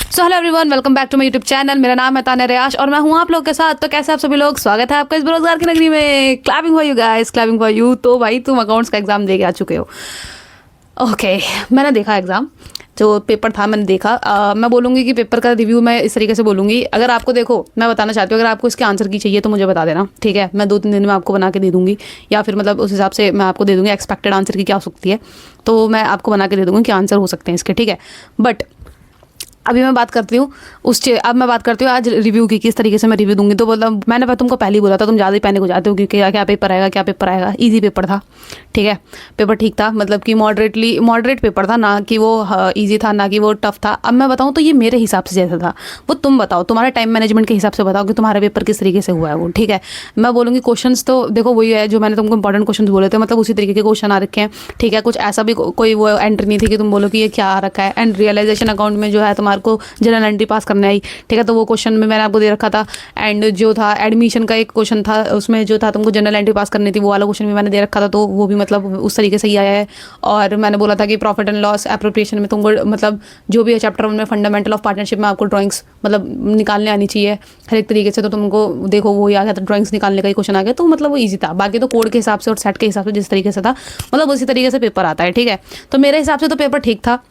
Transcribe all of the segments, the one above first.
So hello everyone, welcome back to my YouTube channel. मेरा नाम है तान्या रियाश और मैं हूँ आप लोग के साथ। तो कैसे आप सभी लोग, स्वागत है आपका इस बेरोजगार की नगरी में। Clapping for you guys, clapping for you. तो भाई तुम अकाउंट्स का एग्जाम दे के आ चुके हो। ओके मैंने देखा एग्जाम, जो पेपर था मैंने देखा। मैं बोलूँगी कि पेपर का रिव्यू मैं इस तरीके से बोलूँगी। अगर आपको देखो, मैं बताना चाहती हूँ, अगर आपको इसके आंसर की चाहिए तो मुझे बता देना, ठीक है। मैं 2-3 दिन में आपको बना के दे दूँगी, या फिर मतलब उस हिसाब से मैं आपको दे दूँगी एक्सपेक्टेड आंसर की क्या हो सकती है, तो मैं आपको बना के दे दूँगी क्या आंसर हो सकते हैं इसके, ठीक है। बट अभी मैं बात करती हूँ अब मैं बात करती हूँ आज रिव्यू की, किस तरीके से मैं रिव्यू दूंगी। तो मतलब मैंने तुमको पहले ही बोला था, तुम ज़्यादा ही पैनिक हो जाते हो क्योंकि क्या पेपर आएगा, क्या पेपर आएगा। इजी पेपर था, ठीक है। पेपर ठीक था, मतलब कि मॉडरेट पेपर था, ना कि वो इजी था, ना कि वो टफ था। अब मैं बताऊँ तो ये मेरे हिसाब से जैसा था, वो तुम बताओ, तुम्हारे टाइम मैनेजमेंट के हिसाब से बताओ कि तुम्हारा पेपर किस तरीके से हुआ है वो, ठीक है। मैं बोलूँगी क्वेश्चन तो देखो वही है जो मैंने तुमको इंपॉर्टेंट क्वेश्चन बोले थे, मतलब उसी तरीके के क्वेश्चन आ रखे हैं, ठीक है। कुछ ऐसा भी कोई वो एंट्री नहीं थी कि तुम बोलो कि ये क्या आ रखा है। एंड रियलाइजेशन अकाउंट में जो है तुम्हारे को जनरल एंट्री पास करने आई, ठीक है। तो वो क्वेश्चन में मैंने आपको दे रखा था। एंड जो था एडमिशन का एक क्वेश्चन था, उसमें जो था तुमको जनरल एंट्री पास करनी थी, वो वाला क्वेश्चन भी मैंने दे रखा था, तो वो भी मतलब उस तरीके से ही आया है। और मैंने बोला था कि प्रॉफिट एंड लॉस एप्रोप्रिएशन में तुमको मतलब जो भी है चैप्टर 1 में फंडामेंटल ऑफ पार्टनरशिप में आपको ड्राइंग्स मतलब निकालने आनी चाहिए हर एक तरीके से। तो तुमको देखो वो ही आ गया था, ड्राइंग्स निकालने का ही क्वेश्चन आ गया, तो मतलब वो ईजी था। बाकी तो कोड के हिसाब से और सेट के हिसाब से जिस तरीके से था, मतलब उसी तरीके से पेपर आता है, ठीक है। तो मेरे हिसाब से तो पेपर ठीक था।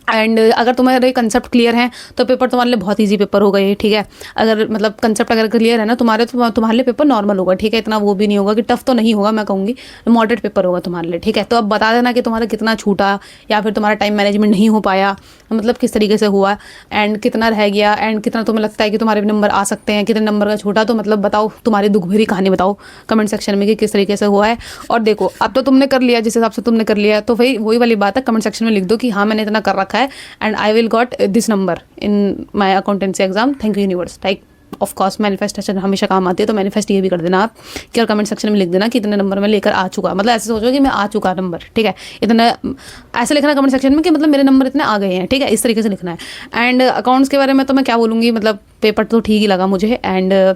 एंड अगर तुम्हारे कंसेप्ट क्लियर हैं तो पेपर तुम्हारे लिए बहुत इजी पेपर होगा ये, ठीक है। अगर मतलब कंसेप्ट अगर क्लियर है ना तुम्हारे, तो तुम्हारे लिए पेपर नॉर्मल होगा, ठीक है। इतना वो भी नहीं होगा कि टफ तो नहीं होगा, मैं कहूँगी मॉडरेट पेपर होगा तुम्हारे लिए, ठीक है। तो अब बता देना कि तुम्हारा कितना छूटा, या फिर तुम्हारा टाइम मैनेजमेंट नहीं हो पाया, मतलब किस तरीके से हुआ, एंड कितना रह गया, एंड कितना तुम्हें लगता है कि तुम्हारे नंबर आ सकते हैं, कितने नंबर का छूटा। तो मतलब बताओ, तुम्हारी दुख भरी कहानी बताओ कमेंट सेक्शन में कि किस तरीके से हुआ है। और देखो अब तो तुमने कर लिया, जिस हिसाब से तुमने कर लिया, तो भाई वही वाली बात है, कमेंट सेक्शन में लिख दो कि हाँ मैंने इतना कर रखा है and I will got this number in my accountancy exam, thank you universe. Like of course manifestation हमेशा काम आती है, तो मैनिफेस्ट ये भी कर देना आप कि और कमेंट सेक्शन में लिख देना कि इतने नंबर में लेकर आ चुका, मतलब ऐसे सोचो कि मैं आ चुका नंबर, ठीक है। इतना ऐसे लिखना कमेंट सेक्शन में कि मतलब मेरे नंबर इतने आ गए हैं, ठीक है, इस तरीके से लिखना है। एंड अकाउंट्स के बारे में तो मैं क्या बोलूँगी, मतलब पेपर तो ठीक ही लगा मुझे। And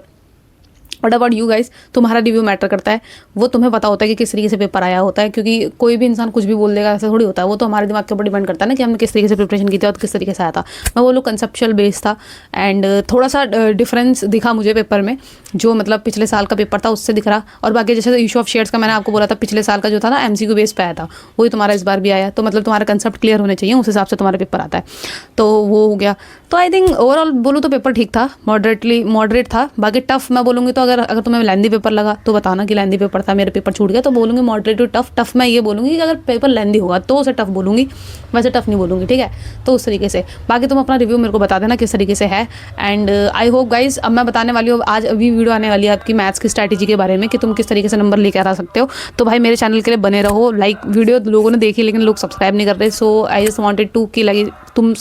but about you guys, तुम्हारा रिव्यू मैटर करता है, वो तुम्हें पता होता है कि किस तरीके से पेपर आया होता है, क्योंकि कोई भी इंसान कुछ भी बोल देगा ऐसा थोड़ी होता है। वो तो हमारे दिमाग के ऊपर डिपेंड करता है ना कि हमने किस तरीके से प्रिपरेशन की थी और किस तरीके से आया था। मैं बोलूँ कंसेप्चुअल बेस था। एंड थोड़ा सा डिफरेंस दिखा मुझे पेपर में, जो मतलब पिछले साल का पेपर था उससे दिख रहा। और बाकी जैसे इशू ऑफ शेयर्स का मैंने आपको बोला था, पिछले साल का जो था ना MCQ बेस पे आया था, वही तुम्हारा इस बार भी आया। तो मतलब तुम्हारा कंसेप्ट क्लियर होने चाहिए, उस हिसाब से तुम्हारा पेपर आता है, तो वो हो गया। तो आई थिंक ओवरऑल बोलूँ तो पेपर ठीक था, मॉडरेट था। बाकी टफ मैं बोलूँगी तो अगर तुम्हें लेंदी पेपर लगा तो बताना कि लेंदी पेपर था, मेरा पेपर छूट गया, तो बोलूँगी मॉडरेट टू टफ मैं ये बोलूँगी कि अगर पेपर लेंदी होगा तो उसे टफ बोलूँगी, वैसे टफ नहीं बोलूँगी, ठीक है। तो उस तरीके से बाकी तुम अपना रिव्यू मेरे को बता देना किस तरीके से है। एंड आई होप गाइज, अब मैं बताने वाली हूँ, आज अभी वीडियो आने वाली है आपकी मैथ्स की स्ट्रैटेजी के बारे में कि तुम किस तरीके से नंबर लेकर आ सकते हो। तो भाई मेरे चैनल के लिए बने रहो। लाइक वीडियो लोगों ने देखी लेकिन लोग सब्सक्राइब नहीं कर रहे, सो आई जस्ट वांटेड टू कि लाइक तुम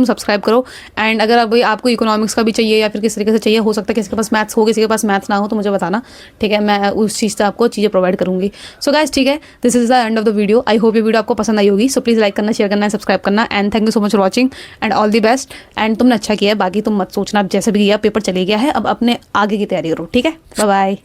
सब्सक्राइब करो। एंड अगर अभी आपको इकोनॉमिक्स का भी चाहिए या फिर किस तरीके से चाहिए, हो सकता है किसी के पास मैथ्स हो, किसी के पास मैथ्स ना हो, तो मुझे बताना, ठीक है। मैं उस चीज़ से आपको चीज़ें प्रोवाइड करूँगी। सो गाइस, ठीक है, this is the end of the video. I hope ये वीडियो आपको पसंद आई होगी। सो प्लीज़ लाइक करना, शेयर करना, सब्सक्राइब करना। And thank you so much for watching and all the best. And तुमने अच्छा किया है, बाकी तुम मत सोचना, जैसे भी किया पेपर चले गया है, अब अपने आगे की तैयारी करो, ठीक है। Bye bye.